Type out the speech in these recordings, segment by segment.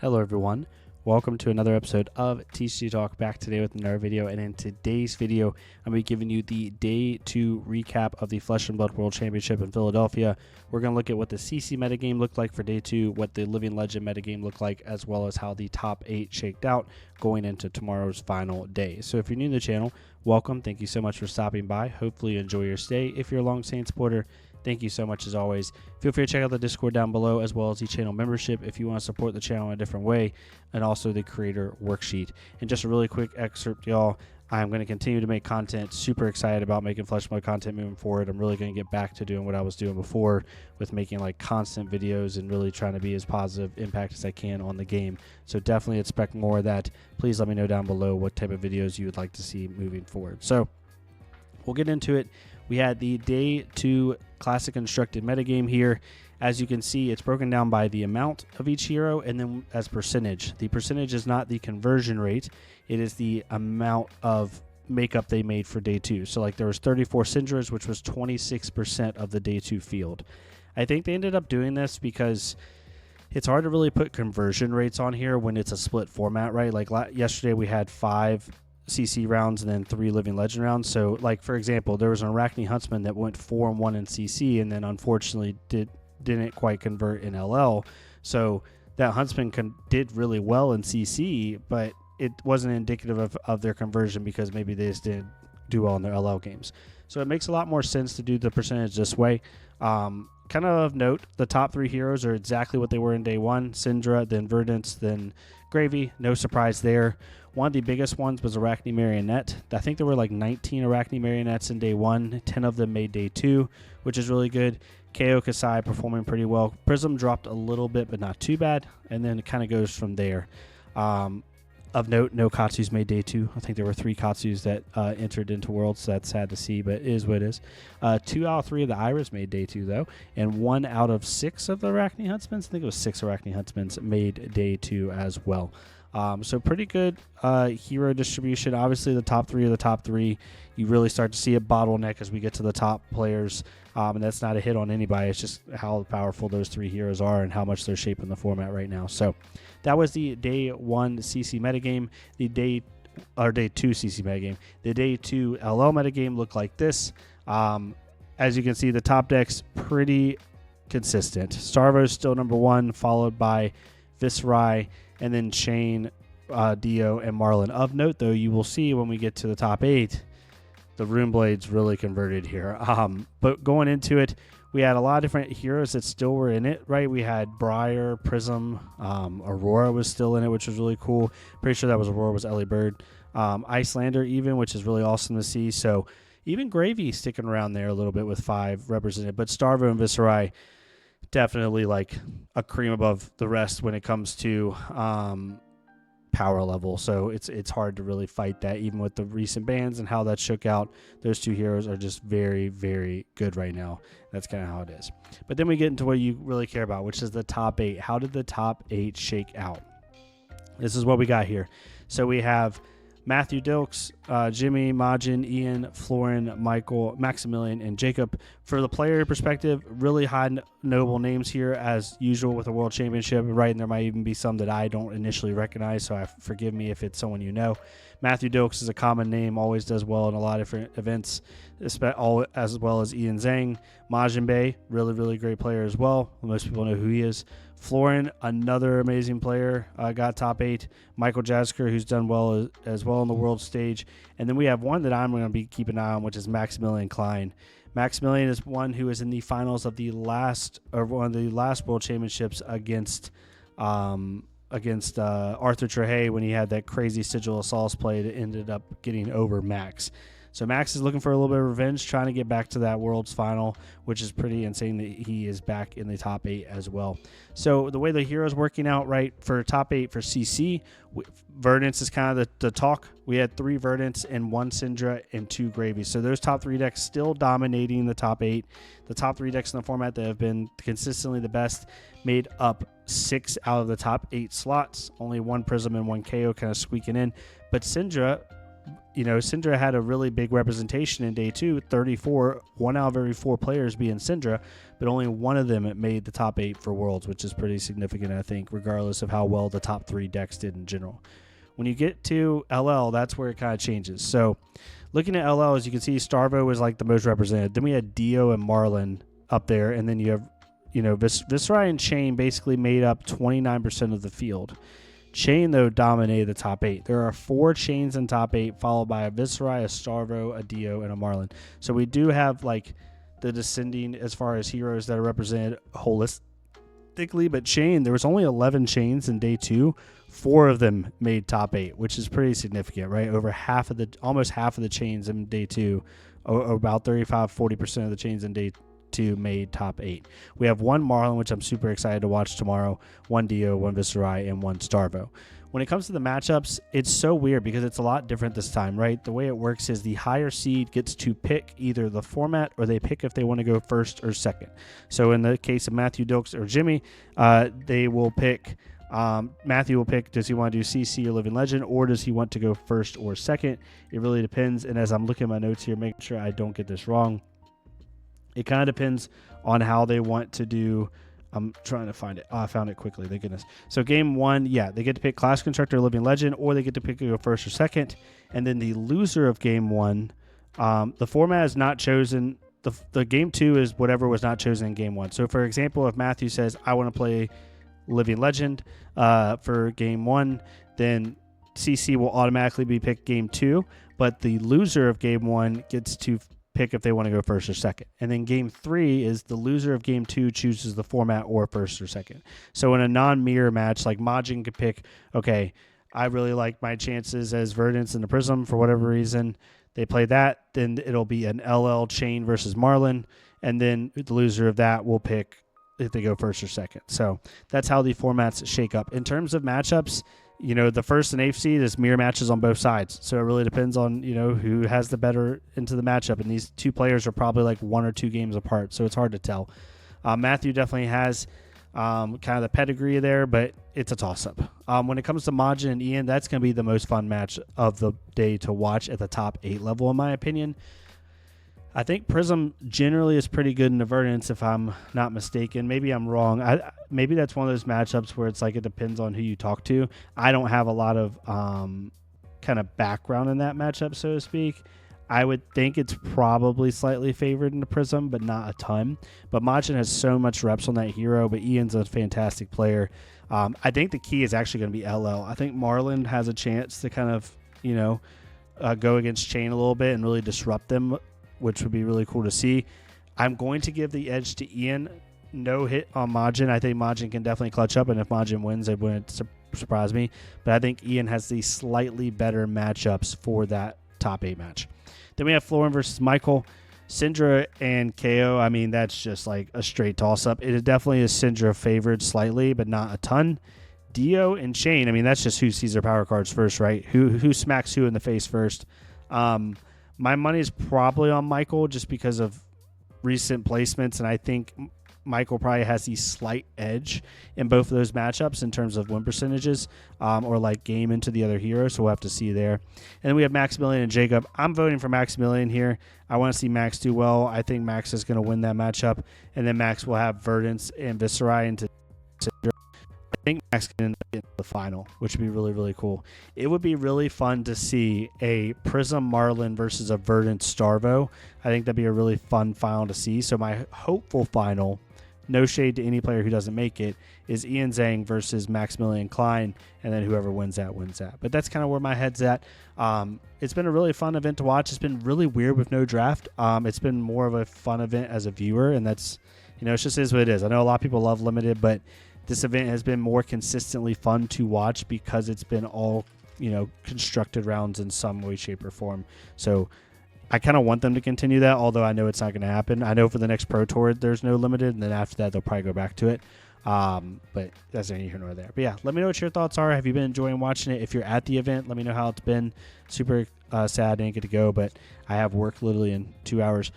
Hello everyone, welcome to another episode of TCG Talk, back today with another video. And in today's video I'm going to be giving you the day 2 recap of the Flesh and Blood World Championship in Philadelphia. We're going to look at what the CC metagame looked like for day 2, what the Living Legend metagame looked like, as well as how the top 8 shaked out going into tomorrow's final day. So if you're new to the channel, welcome, thank you so much for stopping by. Hopefully you enjoy your stay. If you're a long-standing supporter, thank you so much as always. Feel free to check out the Discord down below, as well as the channel membership if you want to support the channel in a different way, and also the creator worksheet. And just a really quick excerpt, y'all. I'm going to continue to make content. Super excited about making Flesh and Blood content moving forward. I'm really going to get back to doing what I was doing before, with making like constant videos and really trying to be as positive impact as I can on the game. So definitely expect more of that. Please let me know down below what type of videos you would like to see moving forward. So we'll get into it. We had the day 2 classic constructed metagame here. As you can see, it's broken down by the amount of each hero and then as percentage. The percentage is not the conversion rate, it is the amount of makeup they made for day 2. So like there was 34 Syndras, which was 26% of the day 2 field. I think they ended up doing this because it's hard to really put conversion rates on here when it's a split format, right? Like yesterday we had 5 CC rounds and then 3 Living Legend rounds. So like for example, there was an Arachne Huntsman that went 4-1 in CC and then unfortunately didn't quite convert in LL. So that Huntsman did really well in CC, but it wasn't indicative of their conversion because maybe they just didn't do well in their LL games. So it makes a lot more sense to do the percentage this way. Kind of note, the top 3 heroes are exactly what they were in day 1. Syndra, then Verdance, then Gravy. No surprise there. One of the biggest ones was Arachne Marionette. I think there were like 19 Arachne Marionettes in day 1. 10 of them made day 2, which is really good. KO Kasai performing pretty well. Prism dropped a little bit, but not too bad. And then it kind of goes from there. Of note, no Katsus made day 2. I think there were 3 Katsus that entered into Worlds, so that's sad to see, but it is what it is. 2 out of 3 of the Iris made day 2, though. And 1 out of 6 of the Arachne Huntsmans, I think it was 6 Arachne Huntsmans, made day 2 as well. So pretty good hero distribution. Obviously, the top 3 are the top 3. You really start to see a bottleneck as we get to the top players. And that's not a hit on anybody. It's just how powerful those 3 heroes are and how much they're shaping the format right now. So that was the day 1 CC metagame. The day 2 CC metagame. The day 2 LL metagame looked like this. As you can see, the top deck's pretty consistent. Starvo's still number 1, followed by Viserai, and then Shane, Dio, and Marlin. Of note, though, you will see when we get to the top 8, the Rune Blades really converted here. But going into it, we had a lot of different heroes that still were in it, right? We had Briar, Prism, Aurora was still in it, which was really cool. Pretty sure that was Aurora was Ellie Bird. Icelander even, which is really awesome to see. So even Gravy sticking around there a little bit with 5 represented. But Starvo and Viserai, definitely like a cream above the rest when it comes to power level. So it's hard to really fight that, even with the recent bans and how that shook out. Those 2 heroes are just very, very good right now. That's kind of how it is. But then we get into what you really care about, which is the top 8. How did the top 8 shake out? This is what we got here. So we have Matthew Dilks, Jimmy, Majin, Ian, Florin, Michael, Maximilian, and Jacob. For the player perspective, really high noble names here as usual with the World Championship, right? And there might even be some that I don't initially recognize, so forgive me if it's someone you know. Matthew Dilks is a common name, always does well in a lot of different events, as well as Ian Zhang. Majin Bay, really, really great player as well. Most people know who he is. Florin, another amazing player, got top 8. Michael Jasker, who's done well as well on the world stage. And then we have one that I'm going to be keeping an eye on, which is Maximilian Klein. Maximilian is one who is in the finals of one of the last World Championships against Arthur Trehay when he had that crazy Sigil Assaults play that ended up getting over Max. So Max is looking for a little bit of revenge, trying to get back to that World's final, which is pretty insane that he is back in the top 8 as well. So the way the heroes working out, right, for top 8 for CC, Verdance is kind of the talk. We had 3 Verdance and 1 Syndra and 2 Gravy. So those top 3 decks still dominating the top 8. The top 3 decks in the format that have been consistently the best made up 6 out of the top 8 slots. Only 1 Prism and 1 KO kind of squeaking in. But Syndra Syndra had a really big representation in day 2, 34, 1 out of every 4 players being Syndra, but only one of them made the top 8 for Worlds, which is pretty significant, I think, regardless of how well the top 3 decks did in general. When you get to LL, that's where it kind of changes. So looking at LL, as you can see, Starvo was like the most represented. Then we had Dio and Marlin up there, and then you have, Viserai and Chain basically made up 29% of the field. Chain, though, dominated the top 8. There are 4 Chains in top 8, followed by a Viserai, a Starvo, a Dio, and a Marlin. So we do have like the descending as far as heroes that are represented holistically, but Chain, there was only 11 Chains in day 2. 4 of them made top 8, which is pretty significant, right? Almost half of the Chains in day 2, or about 35-40% of the Chains in day 2 made top 8. We have 1 Marlin, which I'm super excited to watch tomorrow, 1 Dio, 1 Viserai, and 1 Starvo. When it comes to the matchups, it's so weird because it's a lot different this time, right? The way it works is the higher seed gets to pick either the format, or they pick if they want to go first or second. So in the case of Matthew, Dilks, or Jimmy, they will pick... Matthew will pick, does he want to do CC or Living Legend, or does he want to go first or second? It really depends. And as I'm looking at my notes here, making sure I don't get this wrong, it kind of depends on how they want to do. I'm trying to find it. Oh, I found it quickly. Thank goodness. So game 1, they get to pick Class Constructor or Living Legend, or they get to pick to go first or second. And then the loser of game 1, the format is not chosen. The game 2 is whatever was not chosen in game 1. So for example, if Matthew says, I want to play Living Legend for game 1, then CC will automatically be picked game 2, but the loser of game 1 gets to pick if they want to go first or second. And then game 3 is the loser of game 2 chooses the format or first or second. So in a non-mirror match, like Majin could pick, okay, I really like my chances as Verdance in the Prism for whatever reason. They play that, then it'll be an LL Chain versus Marlin, and then the loser of that will pick if they go first or second. So that's how the formats shake up. In terms of matchups, the first and 8th seed is mirror matches on both sides. So it really depends on, who has the better into the matchup. And these 2 players are probably like 1 or 2 games apart. So it's hard to tell. Matthew definitely has kind of the pedigree there, but it's a toss-up. When it comes to Majin and Ian, that's going to be the most fun match of the day to watch at the top 8 level, in my opinion. I think Prism generally is pretty good in Verdance, if I'm not mistaken. Maybe I'm wrong. Maybe that's one of those matchups where it's like it depends on who you talk to. I don't have a lot of kind of background in that matchup, so to speak. I would think it's probably slightly favored in the Prism, but not a ton. But Majin has so much reps on that hero, but Ian's a fantastic player. I think the key is actually going to be LL. I think Marlin has a chance to kind of, go against Chain a little bit and really disrupt them, which would be really cool to see. I'm going to give the edge to Ian. No hit on Majin. I think Majin can definitely clutch up, and if Majin wins, it wouldn't surprise me. But I think Ian has the slightly better matchups for that top 8 match. Then we have Florin versus Michael. Syndra and KO, I mean, that's just like a straight toss-up. It definitely is Syndra favored slightly, but not a ton. Dio and Chain, I mean, that's just who sees their power cards first, right? Who smacks who in the face first. My money is probably on Michael just because of recent placements, and I think Michael probably has the slight edge in both of those matchups in terms of win percentages or like game into the other hero, so we'll have to see there. And then we have Maximilian and Jacob. I'm voting for Maximilian here. I want to see Max do well. I think Max is going to win that matchup, and then Max will have Verdance and Viserai into Syndra. I think Max can end up getting the final, which would be really, really cool. It would be really fun to see a Prism Marlin versus a Verdant Starvo. I think that'd be a really fun final to see. So my hopeful final, no shade to any player who doesn't make it, is Ian Zhang versus Maximilian Klein, and then whoever wins that wins that. But that's kind of where my head's at. It's been a really fun event to watch. It's been really weird with no draft. It's been more of a fun event as a viewer, and that's, it just is what it is. I know a lot of people love limited, but this event has been more consistently fun to watch because it's been all, constructed rounds in some way, shape, or form. So I kind of want them to continue that, although I know it's not going to happen. I know for the next Pro Tour, there's no limited, and then after that, they'll probably go back to it. But that's neither here nor there. But yeah, let me know what your thoughts are. Have you been enjoying watching it? If you're at the event, let me know how it's been. Super sad I didn't get to go, but I have work literally in 2 hours.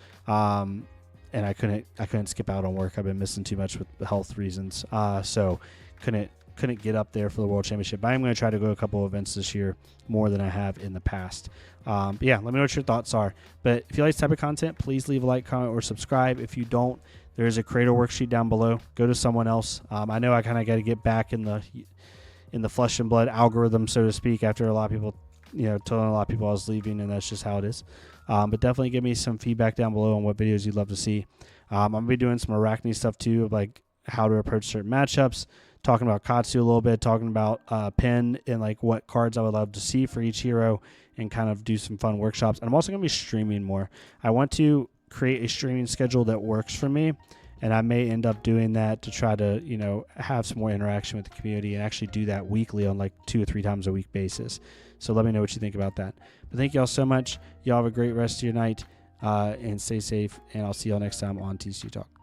And I couldn't skip out on work. I've been missing too much with the health reasons. So couldn't couldn't get up there for the World Championship. But I'm going to try to go to a couple events this year more than I have in the past. But yeah, let me know what your thoughts are. But if you like this type of content, please leave a like, comment, or subscribe. If you don't, there's a creator worksheet down below. Go to someone else. I know I kind of got to get back in the flesh and blood algorithm, so to speak, after a lot of people, telling a lot of people I was leaving, and that's just how it is. But definitely give me some feedback down below on what videos you'd love to see. I'm going to be doing some Arachne stuff too, like how to approach certain matchups, talking about Katsu a little bit, talking about Pen and like what cards I would love to see for each hero, and kind of do some fun workshops. And I'm also going to be streaming more. I want to create a streaming schedule that works for me, and I may end up doing that to try to, have some more interaction with the community and actually do that weekly on like 2 or 3 times a week basis. So let me know what you think about that. But thank y'all so much. Y'all have a great rest of your night, and stay safe, and I'll see y'all next time on TC Talk.